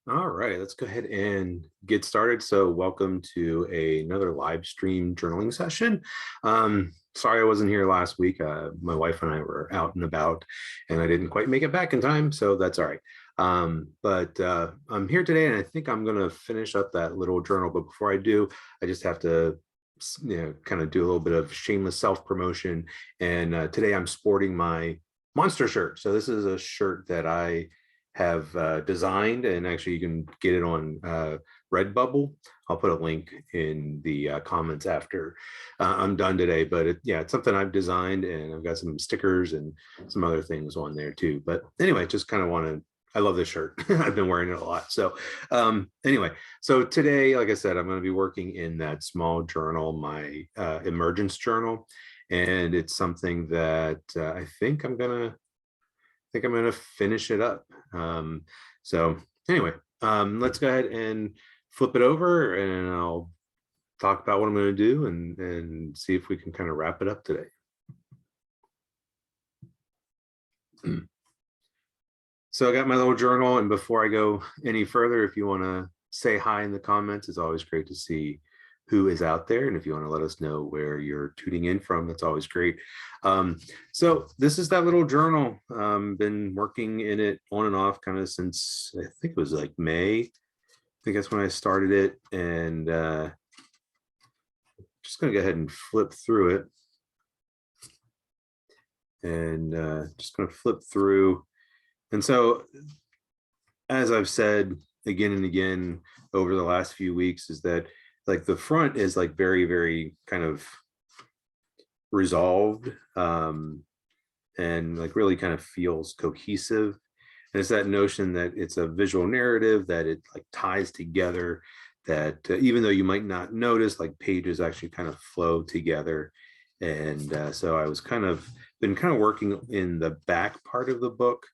All right, let's go ahead and get started. So welcome to another live stream journaling session. Sorry I wasn't here last week. My wife and I were out and about and I didn't quite make it back in time, so that's all right. But I'm here today and I think I'm going to finish up that little journal. But before I do, I just have to kind of do a little bit of shameless self-promotion. And today I'm sporting my monster shirt. So this is a shirt that I have designed, and actually you can get it on Redbubble. I'll put a link in the comments after I'm done today. But yeah, it's something I've designed, and I've got some stickers and some other things on there too. But anyway, just kind of want to. I love this shirt. I've been wearing it a lot. So anyway, so today, like I said, I'm going to be working in that small journal, my emergence journal, and it's something that I think I'm gonna finish it up. So anyway, let's go ahead and flip it over, and I'll talk about what I'm going to do and see if we can kind of wrap it up today. So I got my little journal, and before I go any further, if you want to say hi in the comments, it's always great to see who is out there. And if you want to let us know where you're tuning in from, that's always great. So this is that little journal. Been working in it on and off kind of since I think it was like May. I think that's when I started it. And just going to go ahead and flip through it. And just going to flip through. And so, as I've said again and again over the last few weeks, is that like the front is like very, very kind of resolved, and like really kind of feels cohesive. And it's that notion that it's a visual narrative, that it like ties together, that even though you might not notice, like pages actually kind of flow together. And so I was been kind of working in the back part of the book,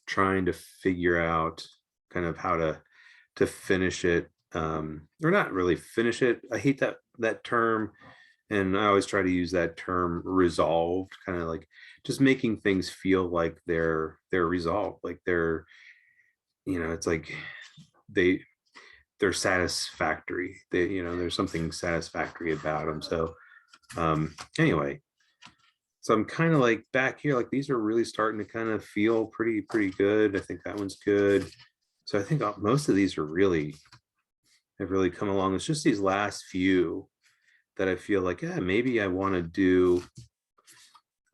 trying to figure out kind of how to finish it, or not really finish it. I hate that term, and I always try to use that term resolved, kind of like just making things feel like they're resolved, like it's like they they're satisfactory. There's something satisfactory about them. So anyway, so I'm kind of like back here, like these are really starting to kind of feel pretty good. I think that one's good. So I think most of these have really come along. It's just these last few that I feel like, yeah, maybe I want to do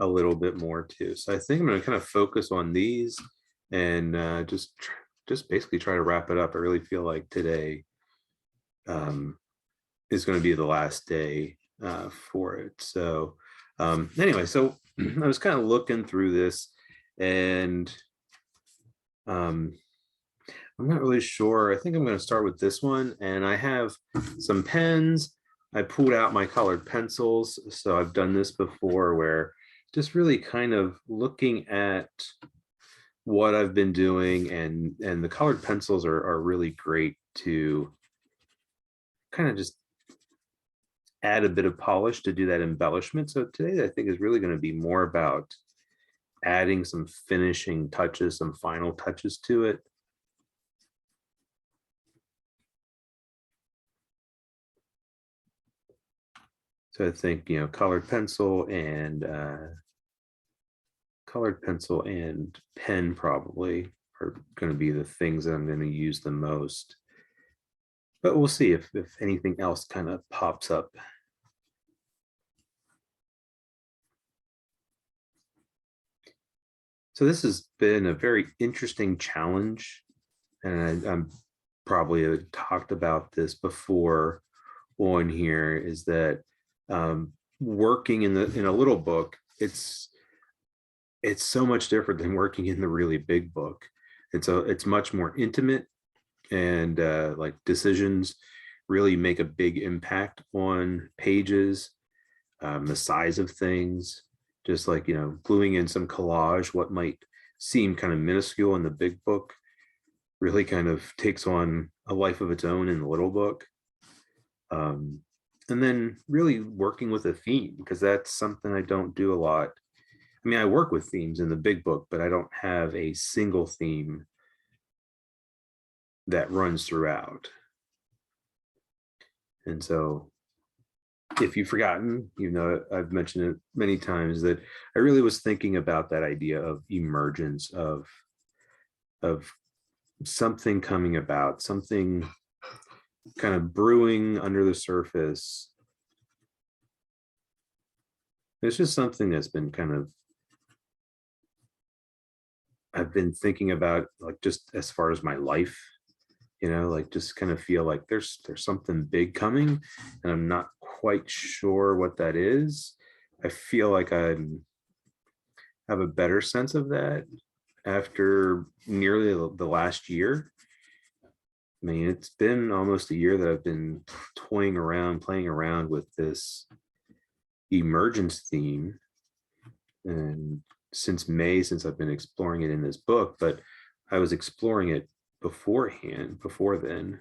a little bit more too. So I think I'm going to kind of focus on these and just basically try to wrap it up. I really feel like today is going to be the last day for it. So anyway, so I was kind of looking through this, and um, I'm not really sure. I think I'm going to start with this one, and I have some pens. I pulled out my colored pencils. So I've done this before, where just really kind of looking at what I've been doing, and the colored pencils are really great to kind of just add a bit of polish to do that embellishment. So today I think is really going to be more about adding some finishing touches, some final touches to it. So I think, colored pencil and pen probably are going to be the things that I'm going to use the most. But we'll see if anything else kind of pops up. So this has been a very interesting challenge, and I'm probably talked about this before on here, is that working in a little book, it's so much different than working in the really big book. It's much more intimate, and like decisions really make a big impact on pages, the size of things, just like gluing in some collage, what might seem kind of minuscule in the big book really kind of takes on a life of its own in the little book. um, and then really working with a theme, because that's something I don't do a lot. I mean, I work with themes in the big book, but I don't have a single theme that runs throughout. And so if you've forgotten, you know, I've mentioned it many times that I really was thinking about that idea of emergence, of something coming about, something kind of brewing under the surface. It's just something that's been kind of, I've been thinking about, like, just as far as my life, you know, like just kind of feel like there's something big coming and I'm not quite sure what that is. I feel like I have a better sense of that after nearly the last year. I mean, it's been almost a year that I've been toying around, playing around with this emergence theme. And since May, since I've been exploring it in this book, but I was exploring it beforehand, before then.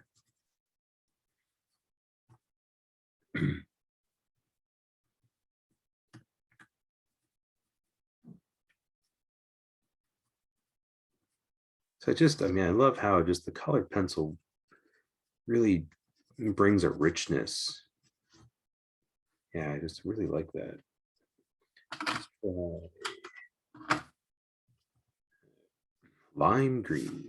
So I mean, I love how just the colored pencil really brings a richness. Yeah, I just really like that. Lime green.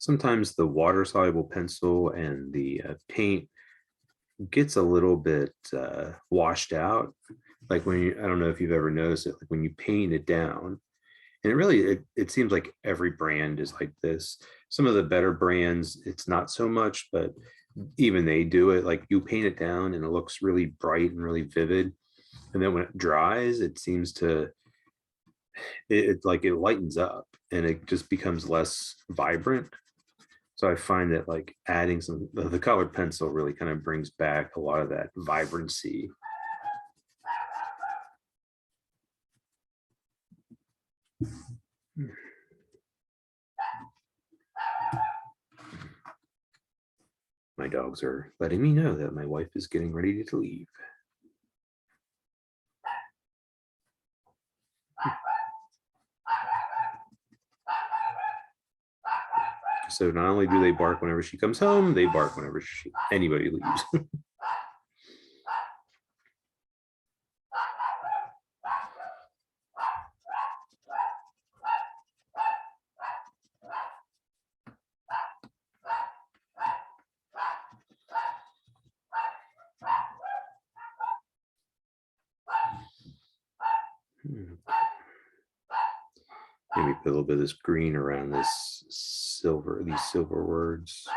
Sometimes the water soluble pencil and the paint gets a little bit washed out. Like when you, I don't know if you've ever noticed it, like when you paint it down, and it seems like every brand is like this. Some of the better brands, it's not so much, but even they do it. Like you paint it down and it looks really bright and really vivid. And then when it dries, it seems to, it like it lightens up and it just becomes less vibrant. So I find that like adding some the colored pencil really kind of brings back a lot of that vibrancy. My dogs are letting me know that my wife is getting ready to leave. So not only do they bark whenever she comes home, they bark whenever anybody leaves. Maybe put a little bit of this green around this silver, these silver words.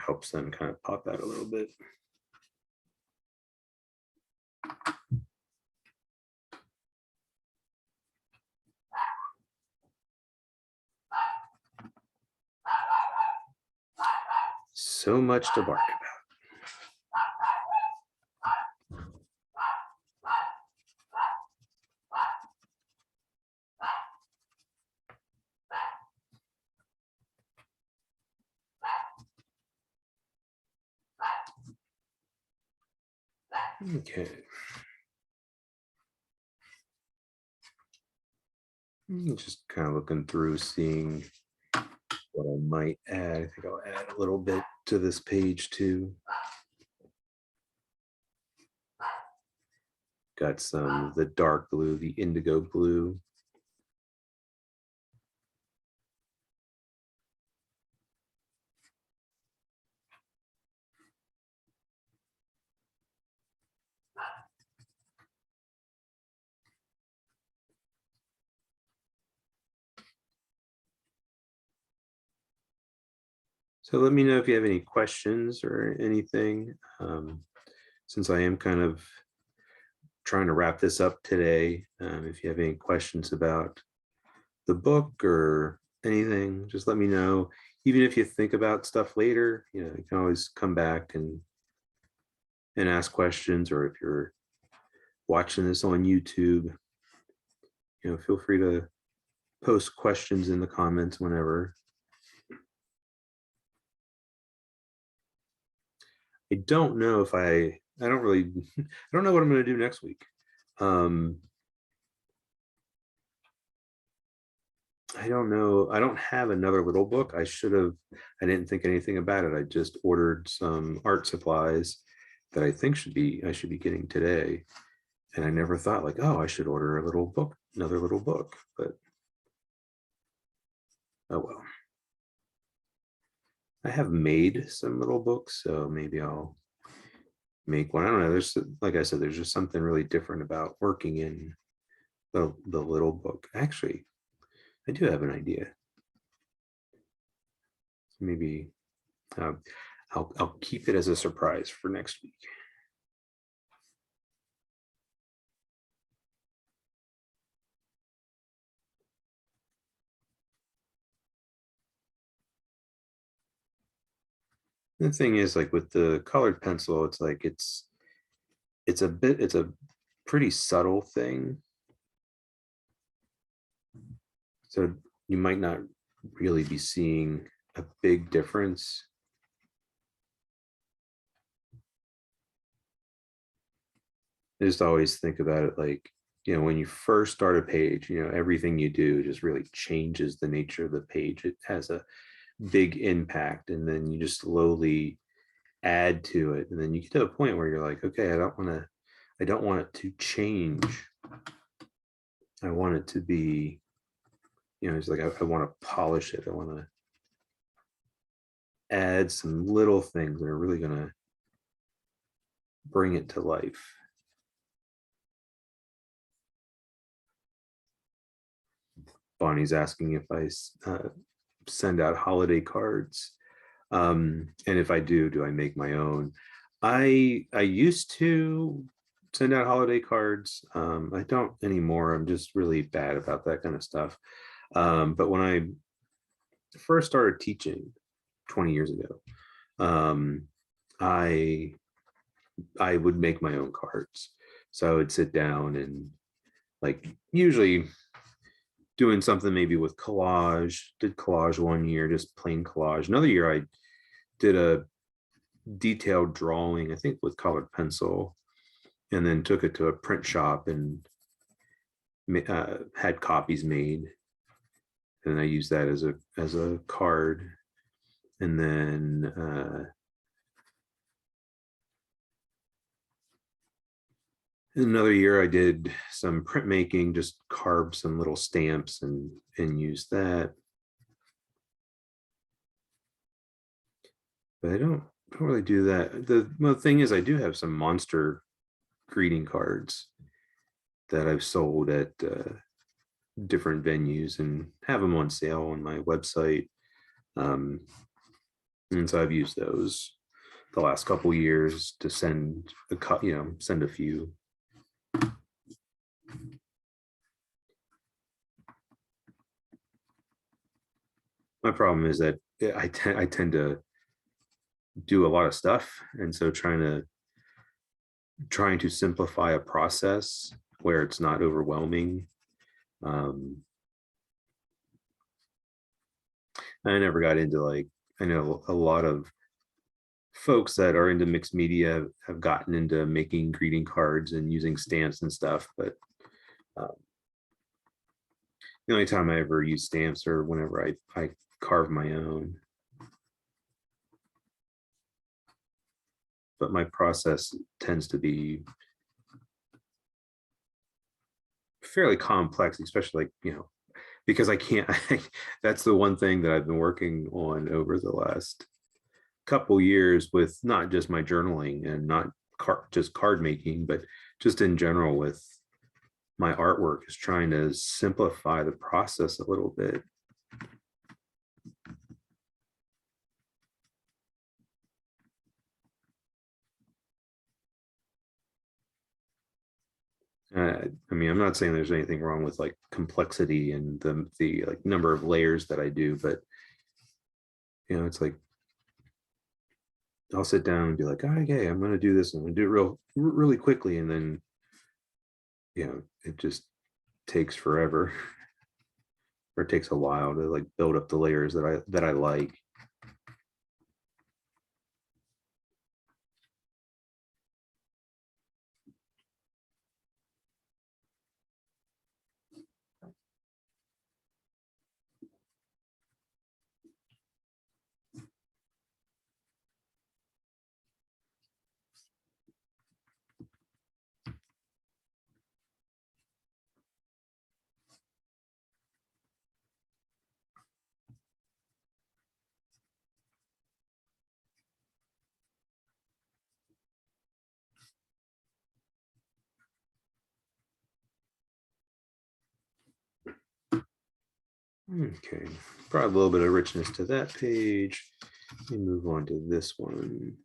Helps them kind of pop out a little bit. So much to bark about. Okay. Just kind of looking through, seeing what I might add. I think I'll add a little bit to this page too. Got some of the dark blue, the indigo blue. So let me know if you have any questions or anything, since I am kind of trying to wrap this up today. If you have any questions about the book or anything, just let me know. Even if you think about stuff later, you can always come back and ask questions, or if you're watching this on YouTube, feel free to post questions in the comments whenever. I don't know if I don't really, I don't know what I'm going to do next week. I don't know. I don't have another little book. I didn't think anything about it. I just ordered some art supplies that I think I should be getting today. And I never thought like, oh, I should order a little book, another little book, but oh well. I have made some little books, so maybe I'll make one. I don't know. There's, like I said, there's just something really different about working in the little book. Actually, I do have an idea. Maybe I'll keep it as a surprise for next week. The thing is, like with the colored pencil, it's like it's a pretty subtle thing. So you might not really be seeing a big difference. I just always think about it like, when you first start a page, everything you do just really changes the nature of the page. It has a big impact, and then you just slowly add to it. And then you get to a point where you're like, okay, I don't want it to change. I want it to be, it's like I want to polish it. I want to add some little things that are really going to bring it to life. Bonnie's asking if I send out holiday cards. And if I do I make my own? I used to send out holiday cards. I don't anymore. I'm just really bad about that kind of stuff. But when I first started teaching 20 years ago, I would make my own cards. So I would sit down and, like, usually doing something maybe with collage. Did collage one year, just plain collage. Another year I did a detailed drawing, I think with colored pencil, and then took it to a print shop and had copies made, and I used that as a card. And then another year I did some printmaking, just carved some little stamps and used that. But I don't really do that. The thing is, I do have some monster greeting cards that I've sold at different venues and have them on sale on my website. And so I've used those the last couple years to send a few. My problem is that I tend to do a lot of stuff, and so trying to simplify a process where it's not overwhelming. I never got into, like, I know a lot of folks that are into mixed media have gotten into making greeting cards and using stamps and stuff, but the only time I ever use stamps are whenever I carve my own. But my process tends to be fairly complex, especially, like, because I can't, that's the one thing that I've been working on over the last couple years with not just my journaling and not just card making, but just in general with my artwork, is trying to simplify the process a little bit. I mean, I'm not saying there's anything wrong with like complexity and the like number of layers that I do, but it's like I'll sit down and be like, oh, okay, I'm going to do this. I'm going to do it really quickly, and then it just takes forever, or it takes a while to like build up the layers that I like. Okay, probably a little bit of richness to that page. Let me move on to this one.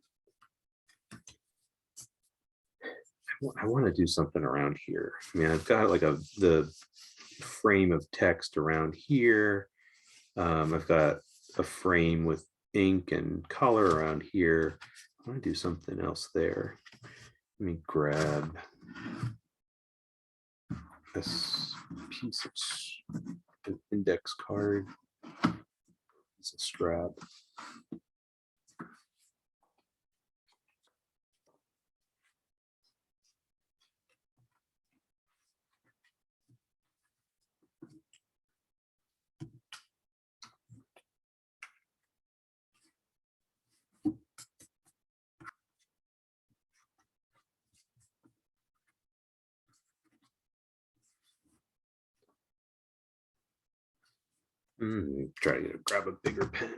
I want to do something around here. I mean, I've got like the frame of text around here. I've got a frame with ink and color around here. I want to do something else there. Let me grab this piece of an index card. It's a strap. Try to grab a bigger pen.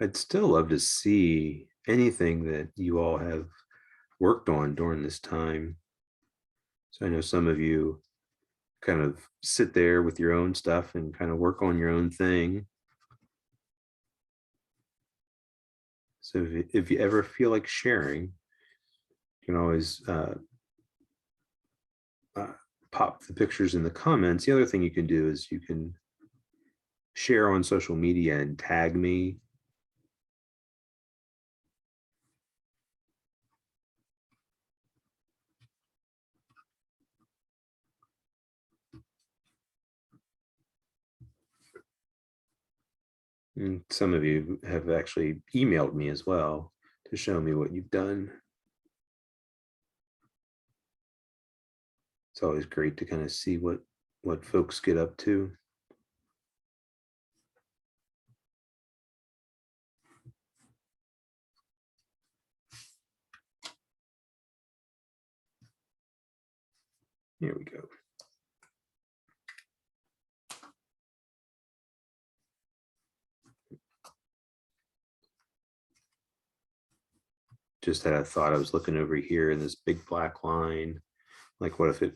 I'd still love to see anything that you all have worked on during this time. So I know some of you kind of sit there with your own stuff and kind of work on your own thing. So if you ever feel like sharing, you can always uh, pop the pictures in the comments. The other thing you can do is you can share on social media and tag me. And some of you have actually emailed me as well to show me what you've done. It's always great to kind of see what folks get up to. Here we go. Just had a thought. I was looking over here in this big black line. Like, what if it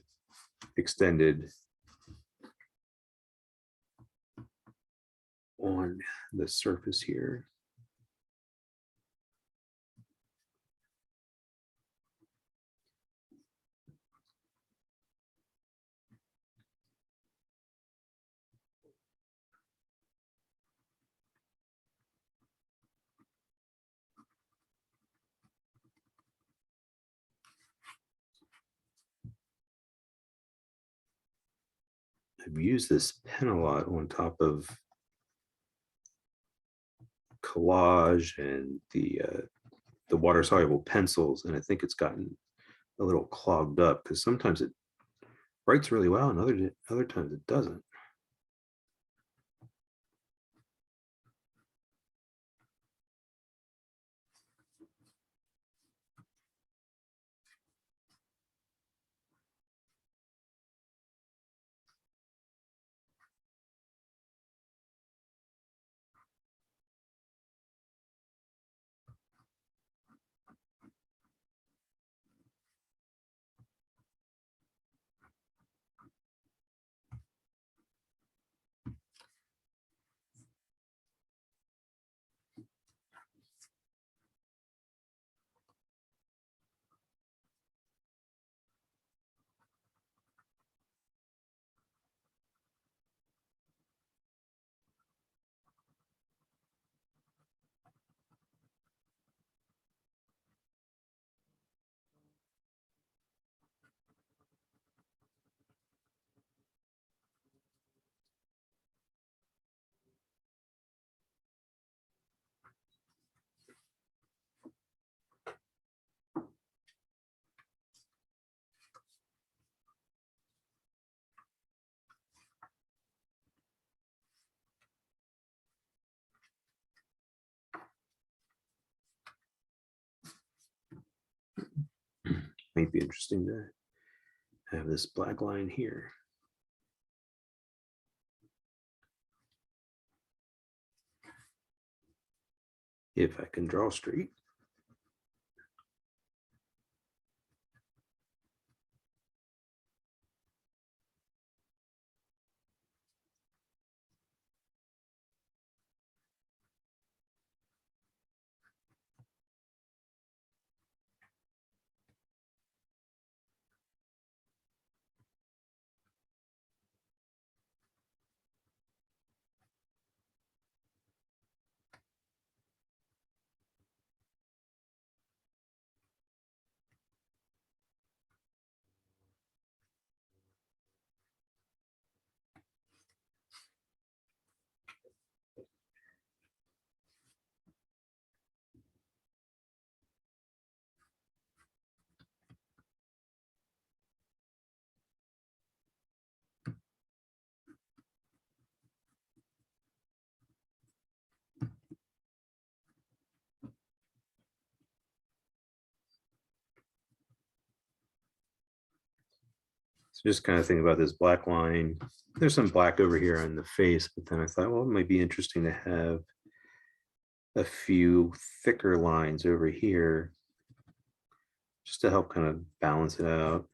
extended on the surface here? I've used this pen a lot on top of collage and the water soluble pencils, and I think it's gotten a little clogged up because sometimes it writes really well and other times it doesn't. Might be interesting to have this black line here. If I can draw straight. So just kind of think about this black line. There's some black over here on the face, but then I thought, well, it might be interesting to have a few thicker lines over here just to help kind of balance it out.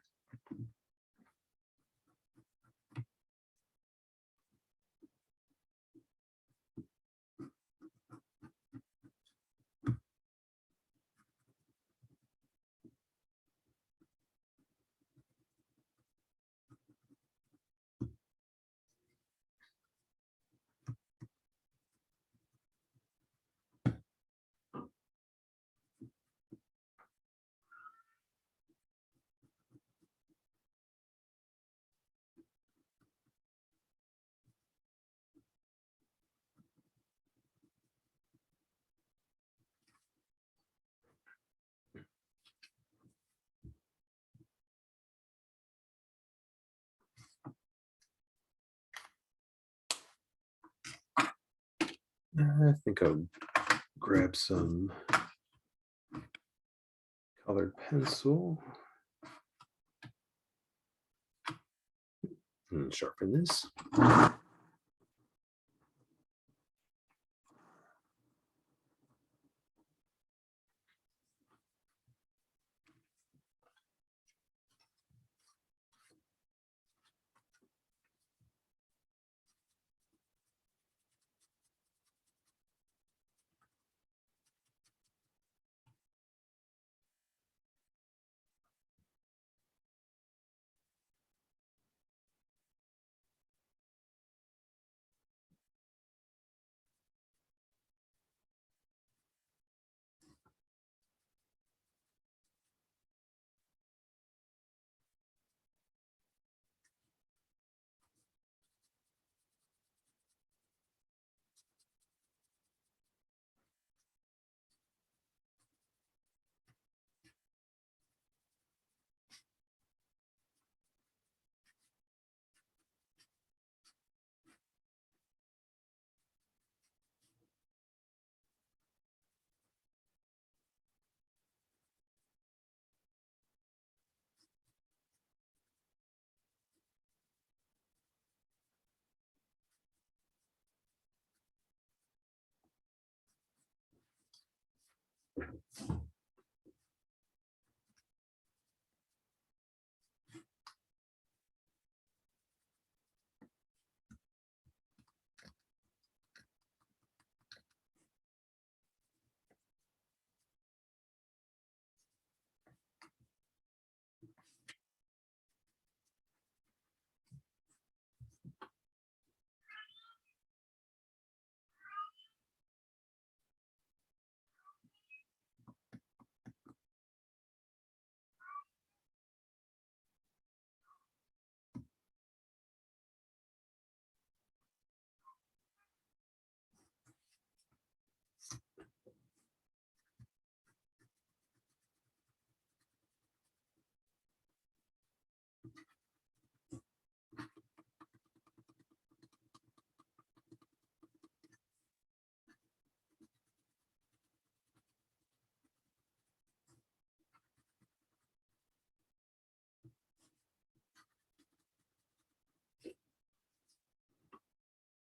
I think I'll grab some colored pencil and sharpen this.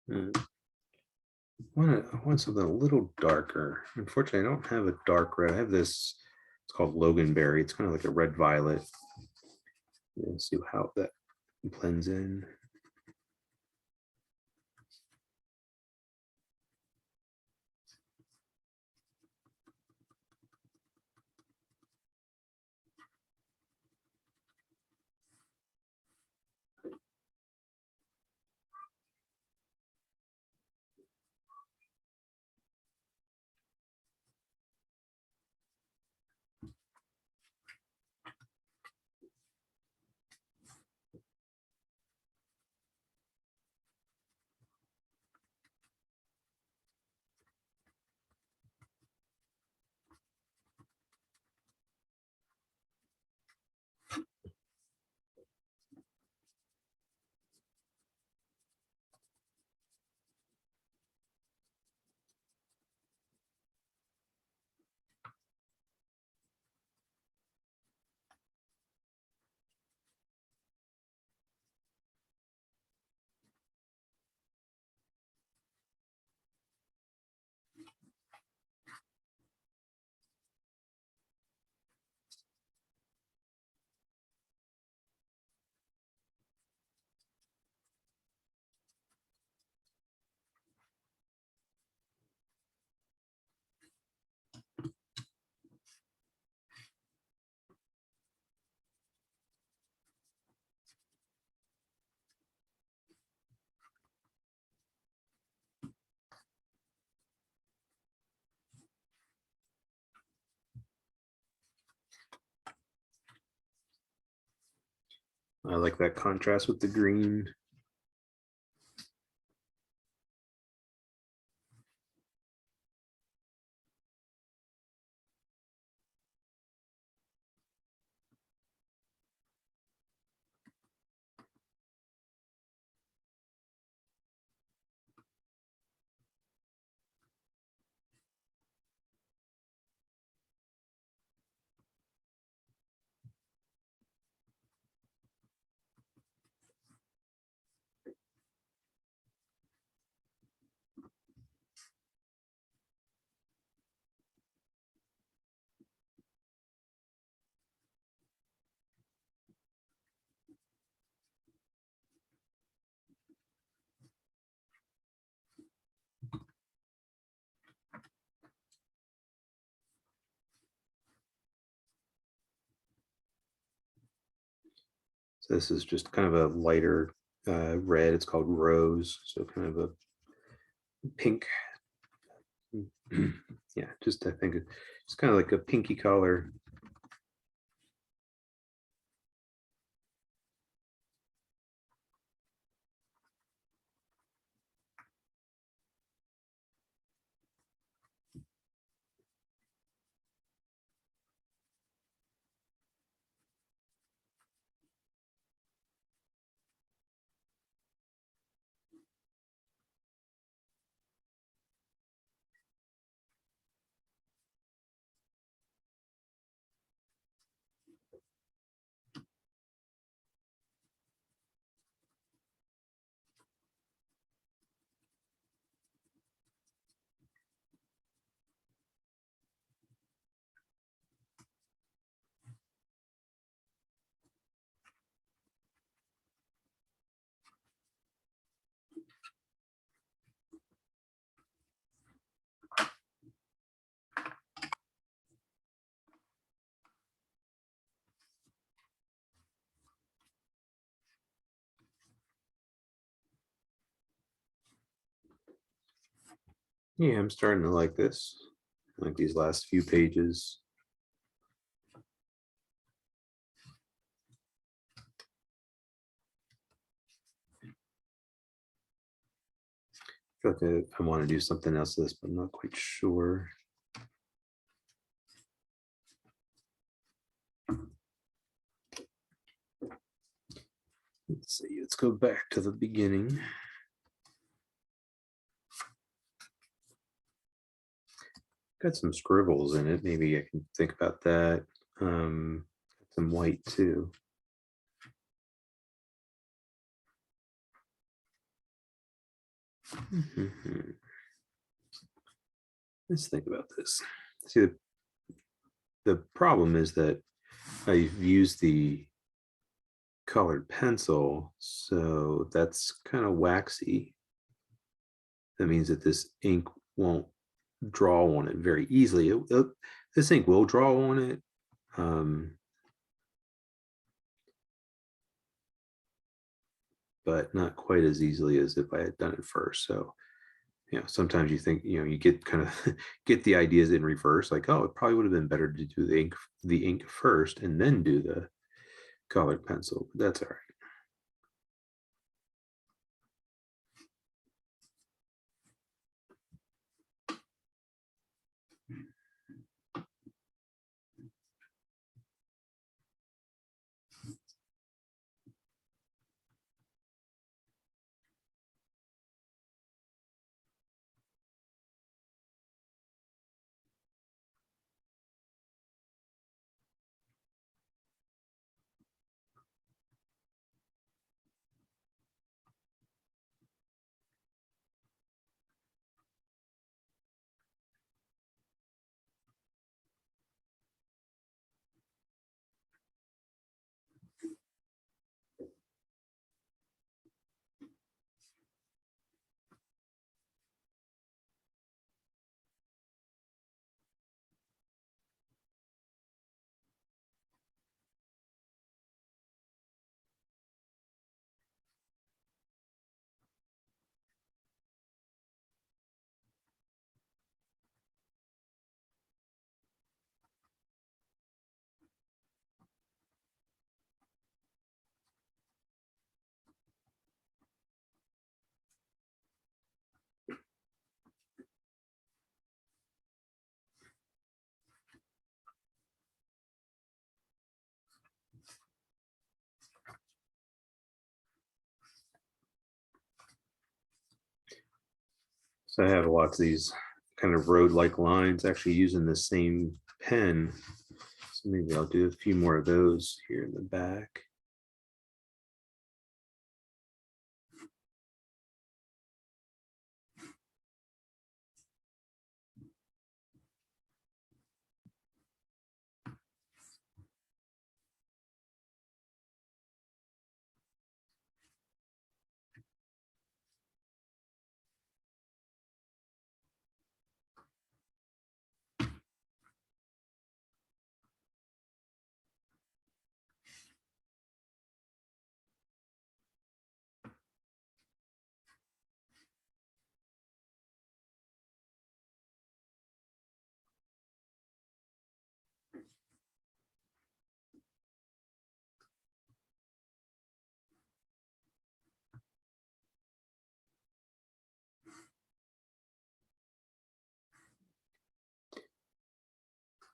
I want something a little darker. Unfortunately, I don't have a dark red. I have this, it's called Loganberry. It's kind of like a red violet. Let's see how that blends in. I like that contrast with the green. So this is just kind of a lighter red. It's called Rose. So kind of a pink. Yeah, just I think it's kind of like a pinky color. Yeah, I'm starting to like this. I like these last few pages. I feel like I want to do something else with this, but I'm not quite sure. Let's see, let's go back to the beginning. Got some scribbles in it. Maybe I can think about that. Some white too. Let's think about this. See, the problem is that I've used the colored pencil, so that's kind of waxy. That means that this ink won't draw on it very easily. This ink will draw on it, but not quite as easily as if I had done it first. So, sometimes you think, you get kind of get the ideas in reverse, like, oh, it probably would have been better to do the ink first and then do the colored pencil. But that's all right. So I have lots of these kind of road-like lines actually using the same pen. So maybe I'll do a few more of those here in the back.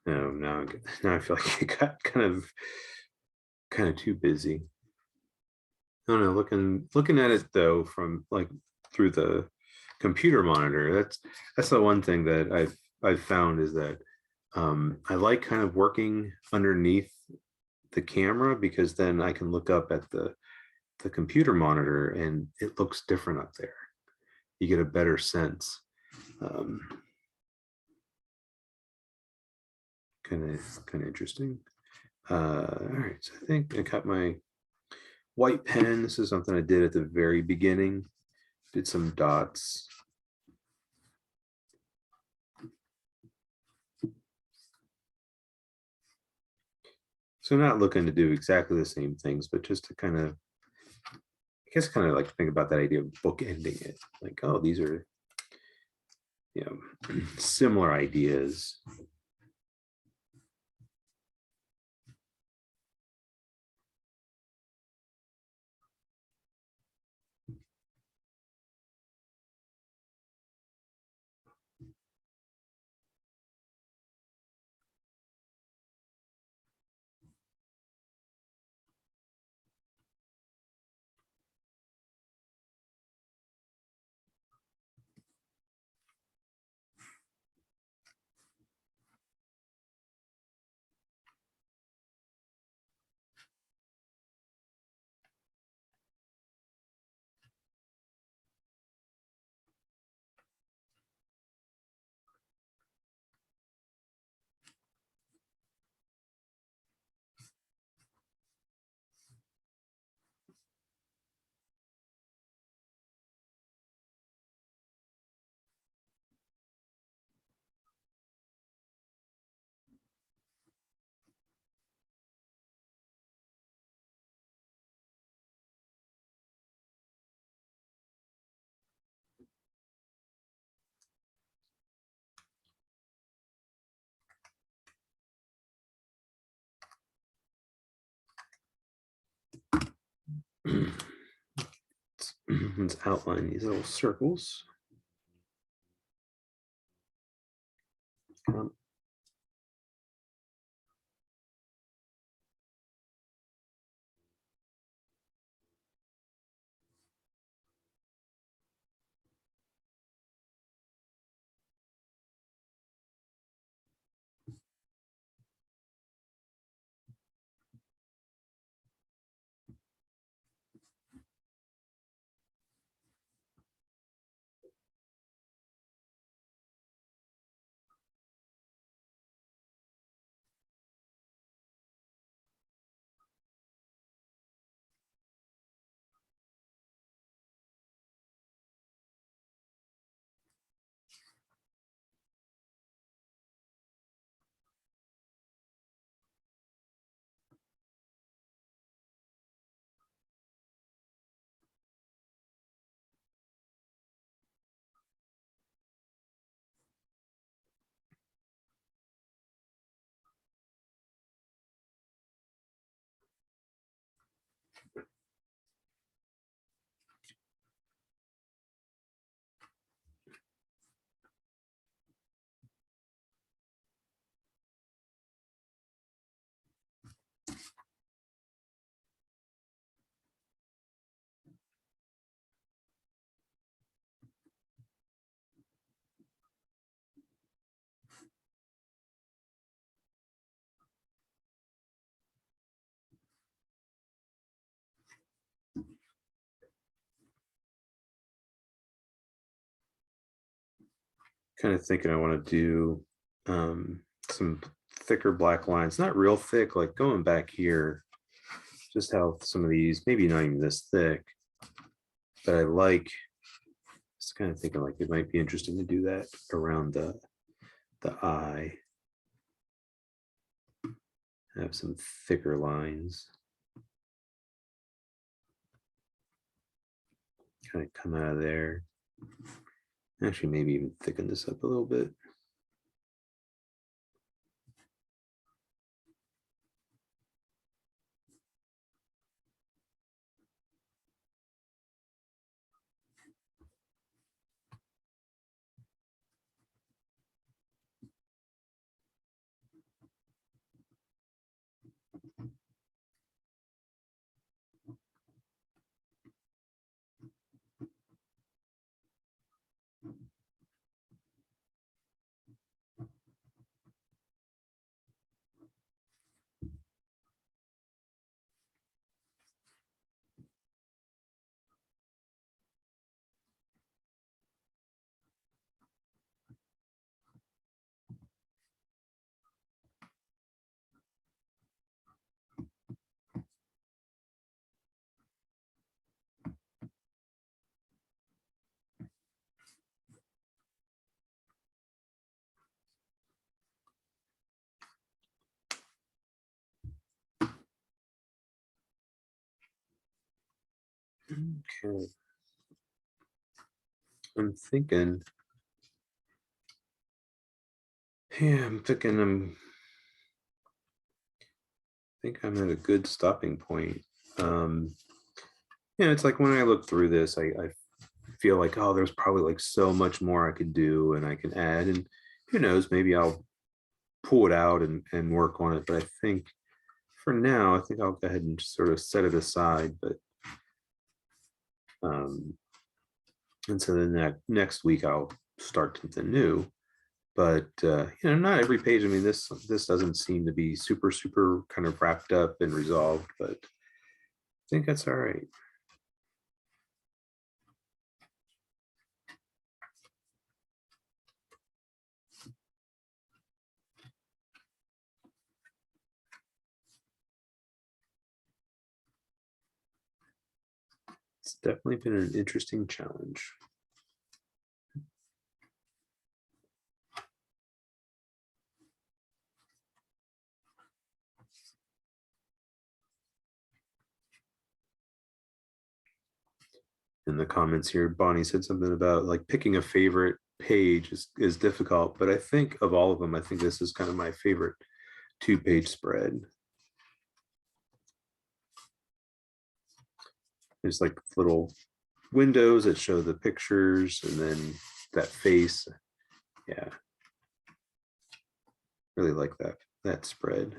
No, now I feel like it got kind of too busy. I don't know. Looking at it though from like through the computer monitor, that's the one thing that I've found is that I like kind of working underneath the camera, because then I can look up at the computer monitor and it looks different up there. You get a better sense. Um, kind of interesting. All right, so I think I got my white pen. This is something I did at the very beginning. Did some dots. So not looking to do exactly the same things, but just to kind of, I guess, kind of like think about that idea of bookending it. Like, oh, these are, similar ideas. Let's outline these little circles. Kind of thinking I want to do some thicker black lines, not real thick, like going back here, just how some of these, maybe not even this thick, but I like, just kind of thinking like it might be interesting to do that around the eye. Have some thicker lines. Kind of come out of there. Actually, maybe even thicken this up a little bit. Okay. I'm thinking, yeah, I think I'm at a good stopping point. Yeah, it's like when I look through this, I feel like, oh, there's probably like so much more I could do and I can add. And who knows, maybe I'll pull it out and work on it. But I think for now, I think I'll go ahead and just sort of set it aside. But and so then that next week I'll start something new. But not every page. I mean, this doesn't seem to be super kind of wrapped up and resolved, but I think that's all right. It's definitely been an interesting challenge. In the comments here, Bonnie said something about like picking a favorite page is difficult, but I think of all of them, I think this is kind of my favorite 2-page spread. There's like little windows that show the pictures and then that face. Yeah, really like that spread.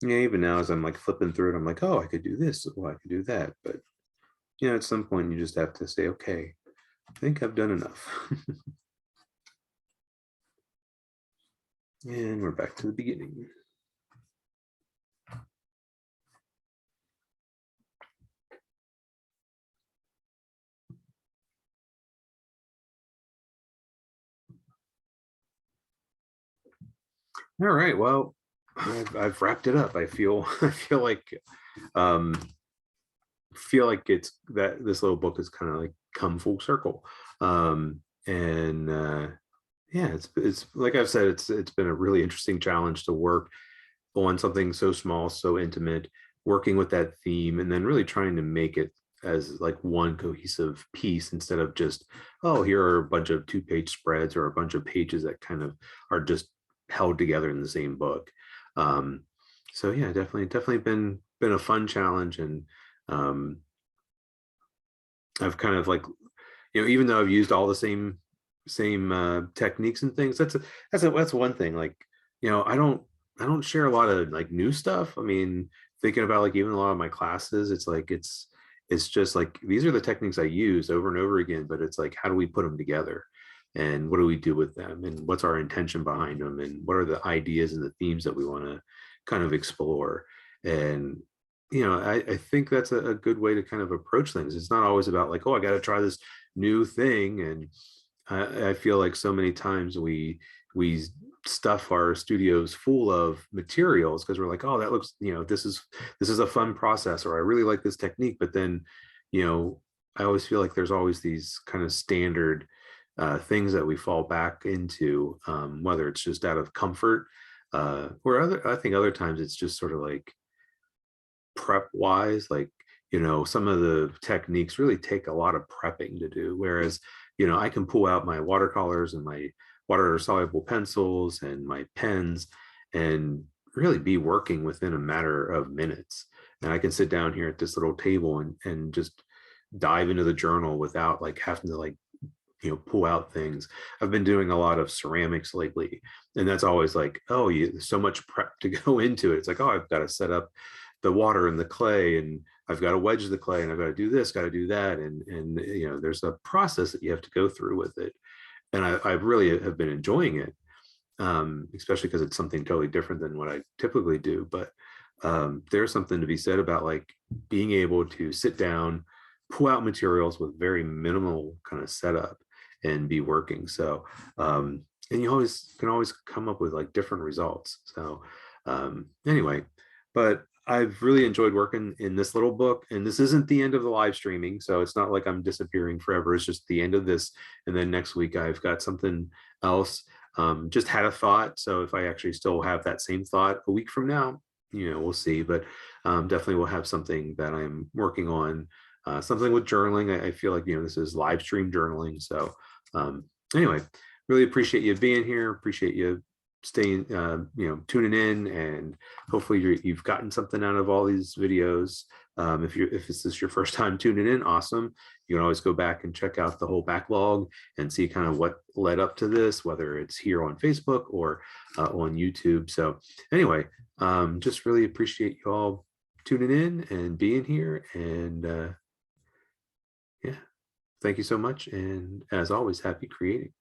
Yeah, even now as I'm like flipping through it, I'm like, oh, I could do this, oh, I could do that. But at some point you just have to say, okay, I think I've done enough. And we're back to the beginning. All right, well, I've wrapped it up. I feel I um feel like it's that this little book has kind of like come full circle. And yeah, it's like I've said, it's been a really interesting challenge to work on something so small, so intimate, working with that theme, and then really trying to make it as like one cohesive piece instead of just, oh, here are a bunch of 2-page spreads or a bunch of pages that kind of are just held together in the same book. Um, so yeah, definitely been a fun challenge, and um, I've kind of like, even though I've used all the same techniques and things, that's one thing. Like, I don't share a lot of like new stuff. I mean, thinking about like even a lot of my classes, it's just like these are the techniques I use over and over again, but it's like how do we put them together? And what do we do with them? And what's our intention behind them? And what are the ideas and the themes that we want to kind of explore? And I think that's a good way to kind of approach things. It's not always about like, oh, I got to try this new thing. And I feel like so many times we stuff our studios full of materials because we're like, oh, that looks, this is a fun process, or I really like this technique. But then, I always feel like there's always these kind of standard things that we fall back into, whether it's just out of comfort, or I think other times it's just sort of like prep wise, like, some of the techniques really take a lot of prepping to do. Whereas, I can pull out my watercolors and my water soluble pencils and my pens and really be working within a matter of minutes. And I can sit down here at this little table and just dive into the journal without like having to like, pull out things. I've been doing a lot of ceramics lately, and that's always like, oh, there's so much prep to go into it. It's like, oh, I've got to set up the water and the clay, and I've got to wedge the clay, and I've got to do this, got to do that, and there's a process that you have to go through with it. And I really have been enjoying it, especially because it's something totally different than what I typically do. But there's something to be said about like being able to sit down, pull out materials with very minimal kind of setup and be working. So and you can always come up with like different results. So anyway, but I've really enjoyed working in this little book, and this isn't the end of the live streaming, so it's not like I'm disappearing forever. It's just the end of this, and then next week I've got something else. Just had a thought, so if I actually still have that same thought a week from now, we'll see. But definitely we'll have something that I'm working on, something with journaling. I feel like this is live stream journaling. So anyway, really appreciate you being here. Appreciate you staying, tuning in, and hopefully you've gotten something out of all these videos. If this is your first time tuning in, awesome. You can always go back and check out the whole backlog and see kind of what led up to this, whether it's here on Facebook or on YouTube. So anyway, just really appreciate you all tuning in and being here. And yeah, thank you so much. And as always, happy creating.